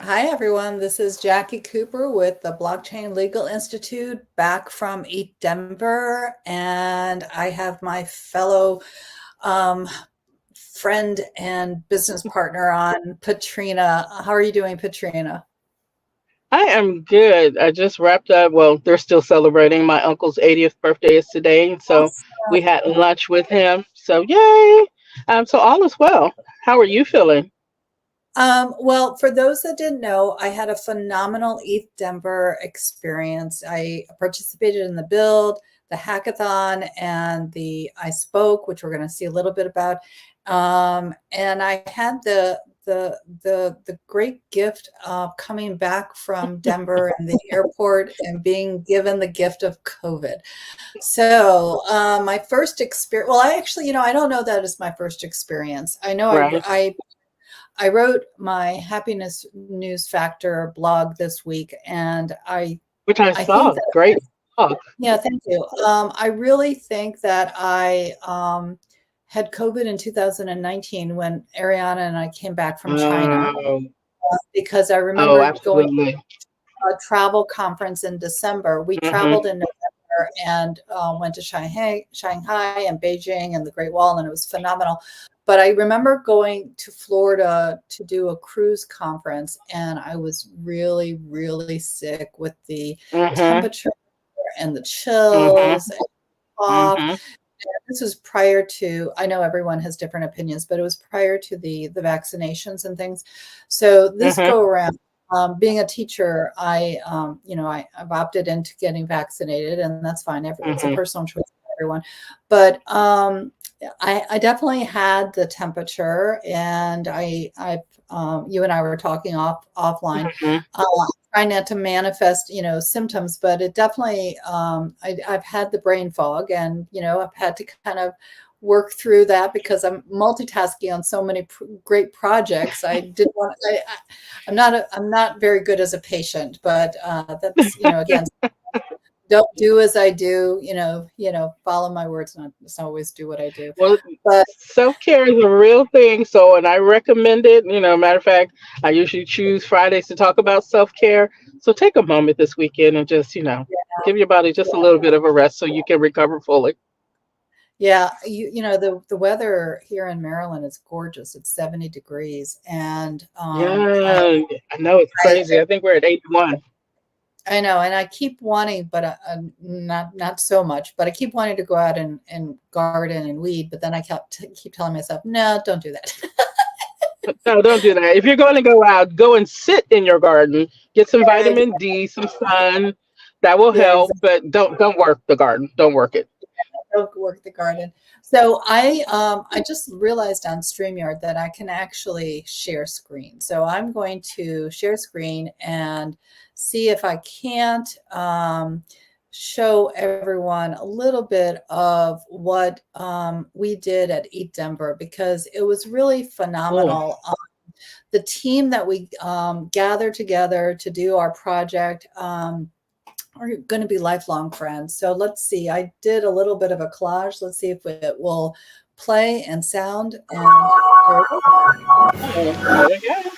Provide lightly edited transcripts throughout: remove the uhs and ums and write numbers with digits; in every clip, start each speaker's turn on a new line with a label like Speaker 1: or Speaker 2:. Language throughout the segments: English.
Speaker 1: Hi, everyone. This is Jackie Cooper with the Blockchain Legal Institute back from Eat Denver. And I have my fellow um, friend and business partner on, Patrina. How are you doing, Patrina?
Speaker 2: I am good. I just wrapped up. Well, they're still celebrating. My uncle's 80th birthday is today, so we had lunch with him. So yay! So all is well. How are you feeling?
Speaker 1: Well, for those that didn't know, I had a phenomenal ETH Denver experience. I participated in the build, the hackathon, and the I spoke, which we're going to see a little bit about. And I had the great gift of coming back from Denver and the airport and being given the gift of COVID. So my first experience, well, I actually, I don't know that as my first experience. I know
Speaker 2: Right.
Speaker 1: I wrote my happiness news factor blog this week, and
Speaker 2: Which I
Speaker 1: I think
Speaker 2: saw.
Speaker 1: that
Speaker 2: Great talk.
Speaker 1: yeah, thank you. I really think that I had COVID in 2019 when Ariana and I came back from China
Speaker 2: Um,
Speaker 1: because I
Speaker 2: oh,
Speaker 1: remember going
Speaker 2: absolutely.
Speaker 1: to a travel conference in December. We
Speaker 2: Hmm.
Speaker 1: traveled in November and went to Shanghai and Beijing and the Great Wall, and it was phenomenal. But I remember going to Florida to do a cruise conference, and I was really, really sick with the
Speaker 2: Hmm.
Speaker 1: temperature and the
Speaker 2: Hmm.
Speaker 1: chills and cough.
Speaker 2: Hmm.
Speaker 1: This was prior to, I know everyone has different opinions, but it was prior to the vaccinations and things. So this
Speaker 2: Hmm.
Speaker 1: go around, being a teacher, I've opted into getting vaccinated, and that's fine. It's a
Speaker 2: Hmm.
Speaker 1: personal choice for everyone. But I definitely had the temperature, and you and I were talking offline.
Speaker 2: Hmm.
Speaker 1: Uh, Trying not to manifest, symptoms, but it definitely, I've had the brain fog, and, I've had to kind of work through that because I'm multitasking on so many great projects. I didn't want, I'm not very good as a patient, but that's, again, don't do as I do, follow my words, not just always do what I do.
Speaker 2: Well,
Speaker 1: But
Speaker 2: self care is a real thing. So, and I recommend it. Matter of fact, I usually choose Fridays to talk about self care. So, take a moment this weekend and just, give your body just a little bit of a rest so you can recover fully.
Speaker 1: yeah, the weather here in Maryland is gorgeous. It's 70 degrees, and
Speaker 2: Yeah, I know it's
Speaker 1: I
Speaker 2: crazy. I think we're at 81.
Speaker 1: I know, and I keep wanting, but not so much. But I keep wanting to go out and garden and weed. But then I keep telling myself, no, don't do that.
Speaker 2: No, don't do that. If you're going to go out, go and sit in your garden, get some
Speaker 1: Yeah,
Speaker 2: vitamin D, some sun. That will
Speaker 1: yeah,
Speaker 2: help, but don't work the garden. Don't work it.
Speaker 1: don't work the garden. So I just realized on StreamYard that I can actually share screen. So I'm going to share screen and see if I can't show everyone a little bit of what we did at Eat Denver, because it was really
Speaker 2: Cool.
Speaker 1: phenomenal. The team that we gathered together to do our project. Are going to be lifelong friends. So let's see. I did a little bit of a collage. Let's see if it will play and sound. And here it
Speaker 2: Oh, here we go.
Speaker 1: is.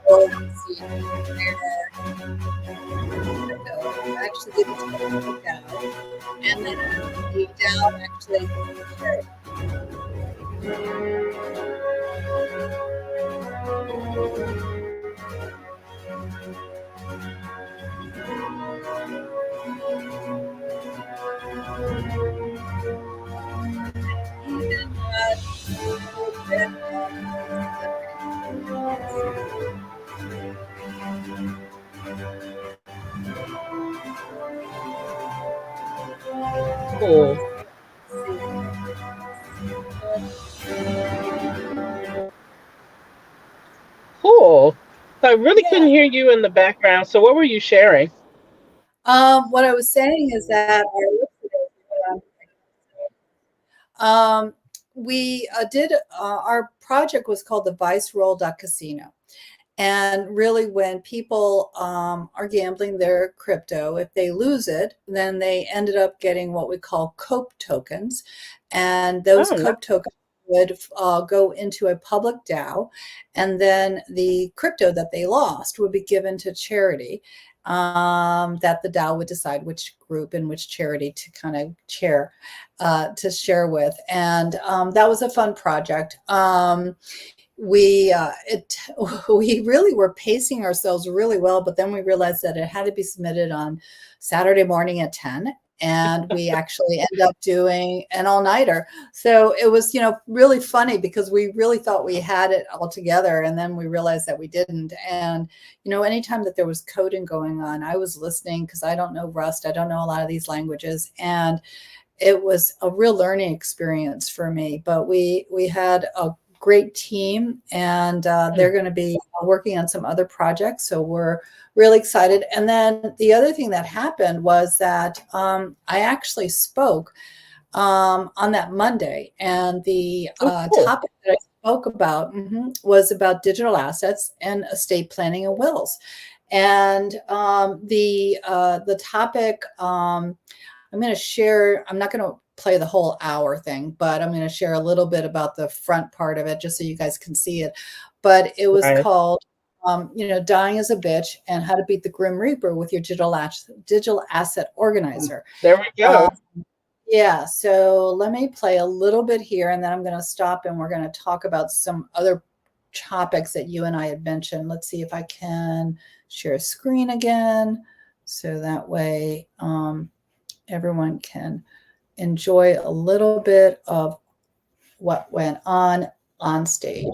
Speaker 1: So let's see where it goes. I actually didn't take it down. And then the down actually, there it even had a little bit of let's
Speaker 2: Cool.
Speaker 1: see.
Speaker 2: Cool. So I really
Speaker 1: Yeah.
Speaker 2: couldn't hear you in the background. So what were you sharing?
Speaker 1: What I was saying is that our listeners, we did our project was called the Vice Roll Casino. And really, when people are gambling their crypto, if they lose it, then they ended up getting what we call COPE tokens. And those
Speaker 2: Oh, no.
Speaker 1: COPE tokens would go into a public DAO. And then the crypto that they lost would be given to charity, that the DAO would decide which group and which charity to kind of share with. And that was a fun project. We we really were pacing ourselves really well, but then we realized that it had to be submitted on Saturday morning at 10, and we actually ended up doing an all-nighter. So it was, really funny because we really thought we had it all together, and then we realized that we didn't. And anytime that there was coding going on, I was listening because I don't know Rust, I don't know a lot of these languages, and it was a real learning experience for me. But we had a great team, and they're going to be working on some other projects. So we're really excited. And then the other thing that happened was that I actually spoke on that Monday, and the
Speaker 2: Cool.
Speaker 1: topic that I spoke about was about digital assets and estate planning and wills. And the topic, I'm going to share. I'm not going to play the whole hour thing, but I'm going to share a little bit about the front part of it just so you guys can see it. But it was
Speaker 2: Right.
Speaker 1: called, Dying as a Bitch and How to Beat the Grim Reaper with Your Digital Asset Organizer.
Speaker 2: There we go.
Speaker 1: Yeah, so let me play a little bit here, and then I'm going to stop, and we're going to talk about some other topics that you and I had mentioned. Let's see if I can share a screen again, so that way everyone can enjoy a little bit of what went on stage.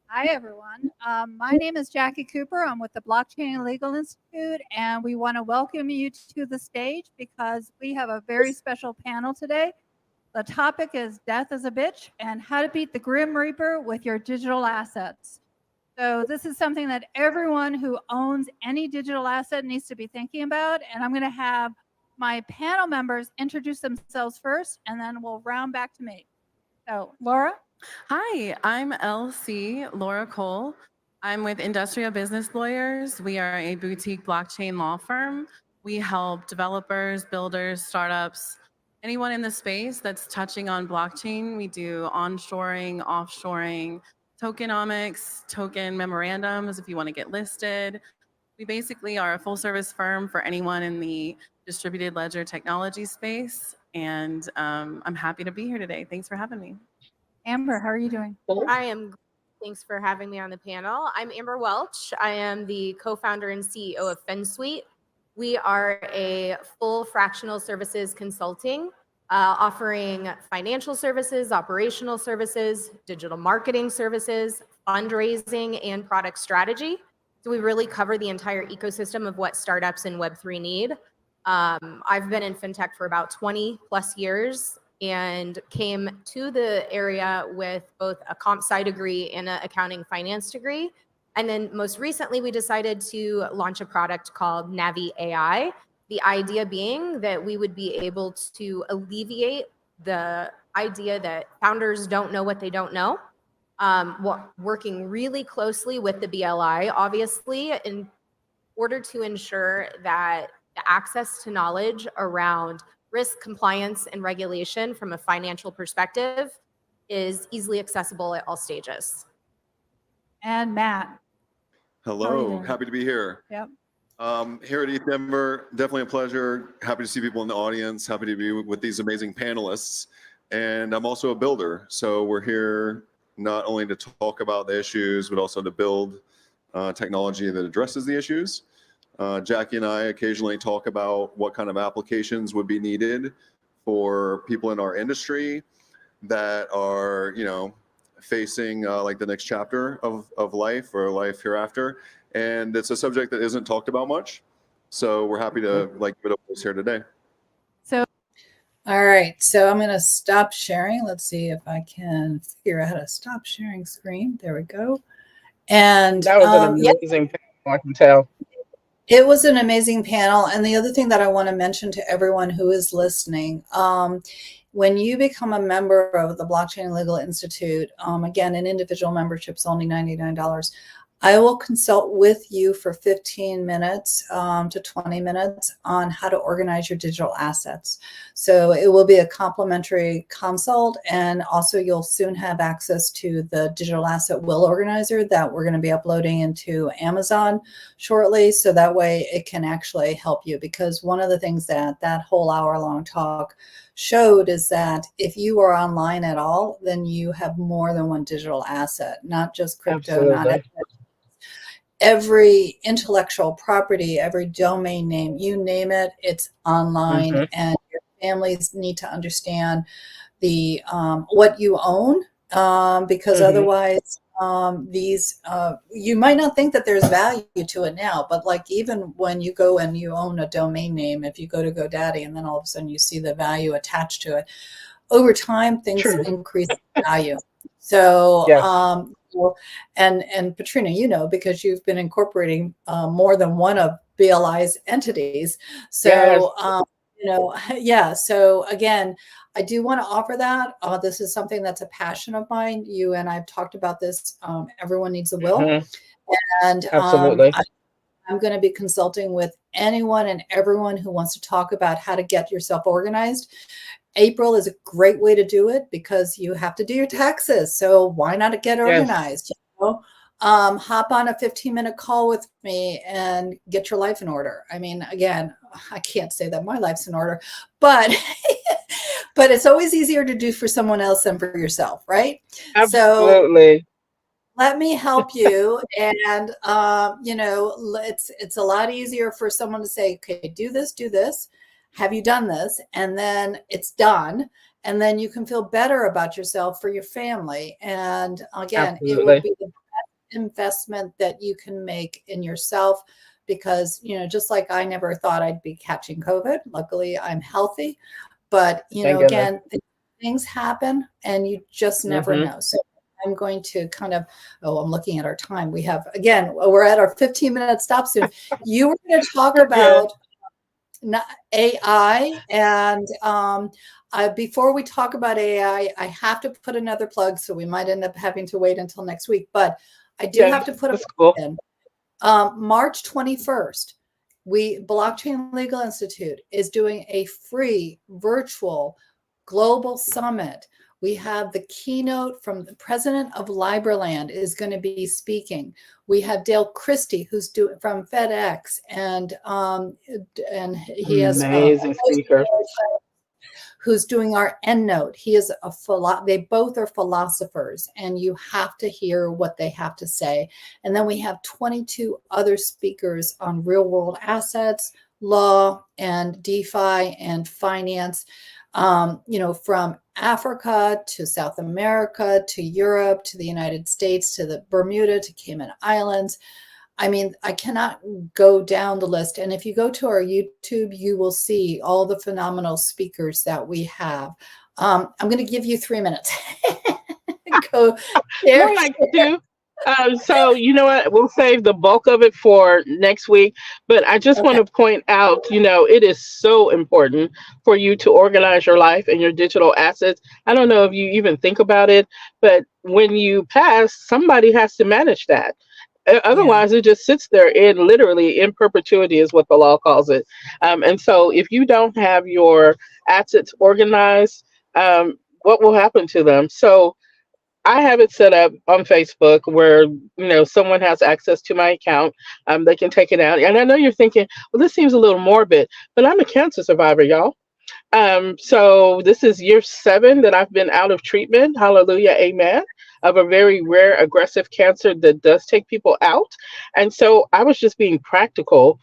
Speaker 3: Hi, everyone. My name is Jackie Cooper. I'm with the Blockchain Legal Institute, and we want to welcome you to the stage because we have a very special panel today. The topic is Death as a Bitch and How to Beat the Grim Reaper with Your Digital Assets. So this is something that everyone who owns any digital asset needs to be thinking about, and I'm going to have my panel members introduce themselves first, and then we'll round back to me. So, Laura?
Speaker 4: Hi, I'm LC, Laura Cole. I'm with Industrial Business Lawyers. We are a boutique blockchain law firm. We help developers, builders, startups, anyone in the space that's touching on blockchain. We do onshoring, offshoring, tokenomics, token memorandums if you want to get listed. We basically are a full service firm for anyone in the distributed ledger technology space. And I'm happy to be here today. Thanks for having me.
Speaker 3: Amber, how are you doing?
Speaker 5: I am. Thanks for having me on the panel. I'm Amber Welch. I am the co-founder and CEO of FinSuite. We are a full fractional services consulting, offering financial services, operational services, digital marketing services, fundraising, and product strategy. So we really cover the entire ecosystem of what startups in Web3 need. I've been in fintech for about 20 plus years and came to the area with both a comp sci degree and an accounting finance degree. And then most recently, we decided to launch a product called Navi AI. The idea being that we would be able to alleviate the idea that founders don't know what they don't know. Working really closely with the BLI, obviously, in order to ensure that the access to knowledge around risk, compliance, and regulation from a financial perspective is easily accessible at all stages.
Speaker 3: And Matt.
Speaker 6: Hello, happy to be here.
Speaker 3: Yep.
Speaker 6: Here at ETH Denver, definitely a pleasure. Happy to see people in the audience. Happy to be with these amazing panelists. And I'm also a builder. So we're here not only to talk about the issues, but also to build technology that addresses the issues. Jackie and I occasionally talk about what kind of applications would be needed for people in our industry that are, facing like the next chapter of life or life hereafter. And it's a subject that isn't talked about much. So we're happy to give it a voice here today.
Speaker 1: All right, so I'm going to stop sharing. Let's see if I can figure out how to stop sharing screen. There we go. And
Speaker 2: That was an amazing panel, I can tell.
Speaker 1: It was an amazing panel. And the other thing that I want to mention to everyone who is listening When you become a member of the Blockchain Legal Institute, again, an individual membership is only $99. I will consult with you for 15 minutes to 20 minutes on how to organize your digital assets. So it will be a complimentary consult, and also you'll soon have access to the digital asset will organizer that we're going to be uploading into Amazon shortly. So that way it can actually help you, because one of the things that that whole hour-long talk showed is that if you are online at all, then you have more than one digital asset, not just crypto, not every intellectual property, every domain name, you name it, it's online. And your families need to understand the what you own, because otherwise these you might not think that there's value to it now, but like even when you go and you own a domain name, if you go to GoDaddy and then all of a sudden you see the value attached to it, over time things increase in value. So and Patrina, you know, because you've been incorporating more than one of BLI's entities. So you know, yeah. So again, I do want to offer that. This is something that's a passion of mine. You and I've talked about this. Everyone needs a will, and I'm going to be consulting with anyone and everyone who wants to talk about how to get yourself organized. April is a great way to do it because you have to do your taxes. So why not get organized? You know? Hop on a 15-minute call with me and get your life in order. I mean, again, I can't say that my life's in order, but but it's always easier to do for someone else than for yourself, right?
Speaker 2: Absolutely.
Speaker 1: So let me help you. And, you know, it's a lot easier for someone to say, okay, do this, do this. Have you done this? And then it's done. And then you can feel better about yourself for your family. And again, it will be the best investment that you can make in yourself, because, you know, just like I never thought I'd be catching COVID. Luckily, I'm healthy. But, you know, again, things happen and you just never know. So I'm going to kind of, I'm looking at our time. We have, again, we're at our 15-minute stop soon. You were going to talk about AI. And before we talk about AI, I have to put another plug. So we might end up having to wait until next week. But I do have to put a plug in. March 21st, Blockchain Legal Institute is doing a free virtual global summit. We have the keynote from the president of Libraland is going to be speaking. We have Dale Christie, who's from FedEx, and he has
Speaker 2: amazing speaker
Speaker 1: who's doing our EndNote. He is they both are philosophers, and you have to hear what they have to say. And then we have 22 other speakers on real world assets, law, and DeFi and finance. You know, from Africa to South America to Europe to the United States to the Bermuda to Cayman Islands. I mean, I cannot go down the list. And if you go to our YouTube, you will see all the phenomenal speakers that we have. I'm going to give you 3 minutes. Go
Speaker 2: there. Like two. So you know what, we'll save the bulk of it for next week, but I just want to point out, you know, it is so important for you to organize your life and your digital assets. I don't know if you even think about it, but when you pass, somebody has to manage that. Otherwise, it just sits there literally in perpetuity is what the law calls it. And so if you don't have your assets organized, what will happen to them? So I have it set up on Facebook where, you know, someone has access to my account. They can take it out. And I know you're thinking, well, this seems a little morbid, but I'm a cancer survivor, y'all. So this is year 7 that I've been out of treatment. Hallelujah. Amen. Of a very rare aggressive cancer that does take people out. And so I was just being practical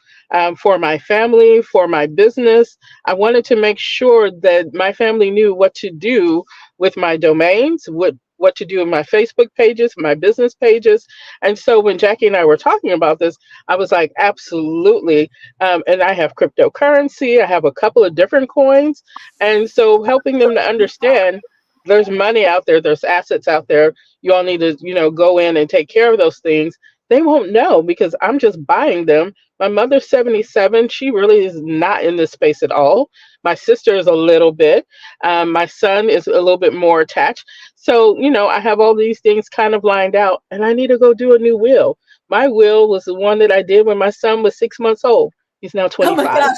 Speaker 2: for my family, for my business. I wanted to make sure that my family knew what to do with my domains, what to do in my Facebook pages, my business pages. And so when Jackie and I were talking about this, I was like, absolutely. And I have cryptocurrency. I have a couple of different coins. And so helping them to understand there's money out there, there's assets out there. You all need to, you know, go in and take care of those things they won't know because I'm just buying them. My mother's 77. She really is not in this space at all. My sister is a little bit. My son is a little bit more attached. So, I have all these things kind of lined out, and I need to go do a new will. My will was the one that I did when my son was 6 months old. He's now
Speaker 1: Oh my
Speaker 2: 25,
Speaker 1: gosh.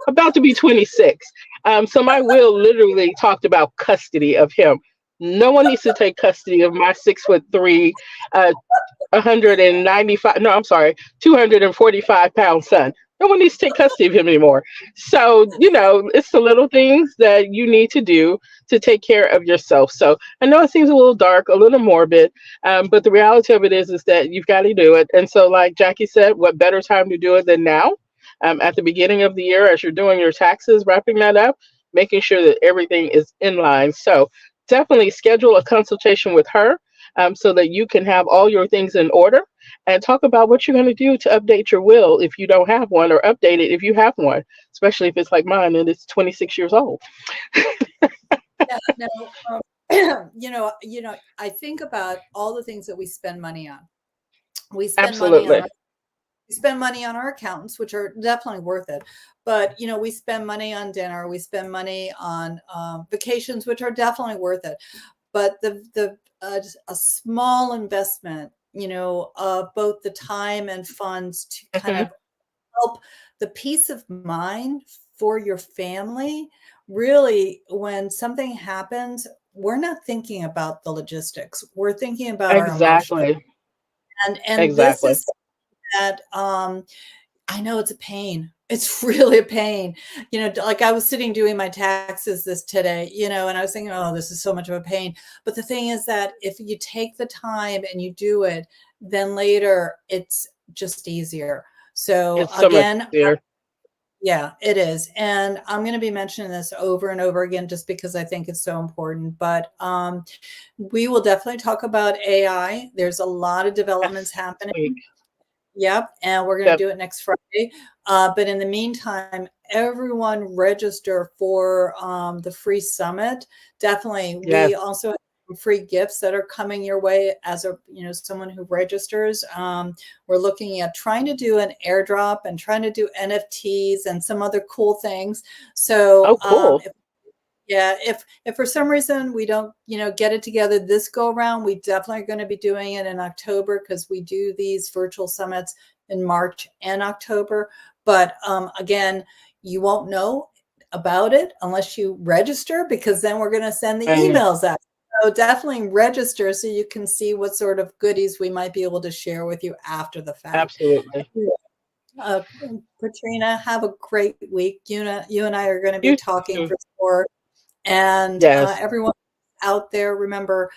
Speaker 2: about to be 26. So my will literally talked about custody of him. No one needs to take custody of my 6'3", uh, 195, no, I'm sorry, 245-pound son. No one needs to take custody of him anymore. So, it's the little things that you need to do to take care of yourself. So I know it seems a little dark, a little morbid, but the reality of it is that you've got to do it. And so, like Jackie said, what better time to do it than now? At the beginning of the year, as you're doing your taxes, wrapping that up, making sure that everything is in line. So definitely schedule a consultation with her, so that you can have all your things in order, and talk about what you're going to do to update your will if you don't have one, or update it if you have one, especially if it's like mine and it's 26 years old.
Speaker 1: Yeah, no, I think about all the things that we spend money on. We spend money on
Speaker 2: Absolutely.
Speaker 1: we spend money on our accountants, which are definitely worth it. But we spend money on dinner, we spend money on vacations, which are definitely worth it. But a small investment, of both the time and funds to kind
Speaker 2: Hmm.
Speaker 1: of help the peace of mind for your family. Really, when something happens, we're not thinking about the logistics. We're thinking about our emotions.
Speaker 2: Exactly.
Speaker 1: And this
Speaker 2: Exactly.
Speaker 1: is that I know it's a pain. It's really a pain. Like I was sitting doing my taxes today, and I was thinking, oh, this is so much of a pain. But the thing is that if you take the time and you do it, then later it's just easier. So
Speaker 2: It's so much
Speaker 1: again,
Speaker 2: easier.
Speaker 1: yeah, it is. And I'm going to be mentioning this over and over again just because I think it's so important. But we will definitely talk about AI. There's a lot of developments
Speaker 2: Yes.
Speaker 1: happening.
Speaker 2: Week.
Speaker 1: Yep, and we're going to
Speaker 2: Yep.
Speaker 1: do it next Friday. But in the meantime, everyone register for the free summit. Definitely,
Speaker 2: Yes.
Speaker 1: we also have some free gifts that are coming your way as someone who registers. We're looking at trying to do an airdrop and trying to do NFTs and some other cool things. So
Speaker 2: Oh, cool.
Speaker 1: yeah, if for some reason we don't, get it together this go around, we definitely are going to be doing it in October because we do these virtual summits in March and October. But again, you won't know about it unless you register because then we're going to send the
Speaker 2: And
Speaker 1: emails out. So definitely register so you can see what sort of goodies we might be able to share with you after the fact.
Speaker 2: absolutely.
Speaker 1: Uh, Katrina, have a great week. You and I are going to be
Speaker 2: You
Speaker 1: talking
Speaker 2: too.
Speaker 1: for sure. And
Speaker 2: Yes.
Speaker 1: everyone out there, remember,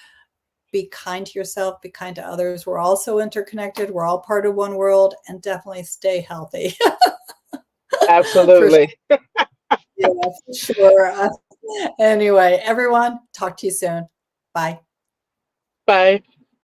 Speaker 1: be kind to yourself, be kind to others. We're all so interconnected. We're all part of one world, and definitely stay healthy. For
Speaker 2: Absolutely.
Speaker 1: yeah, for sure. Anyway, everyone, talk to you soon. Bye.
Speaker 2: Bye.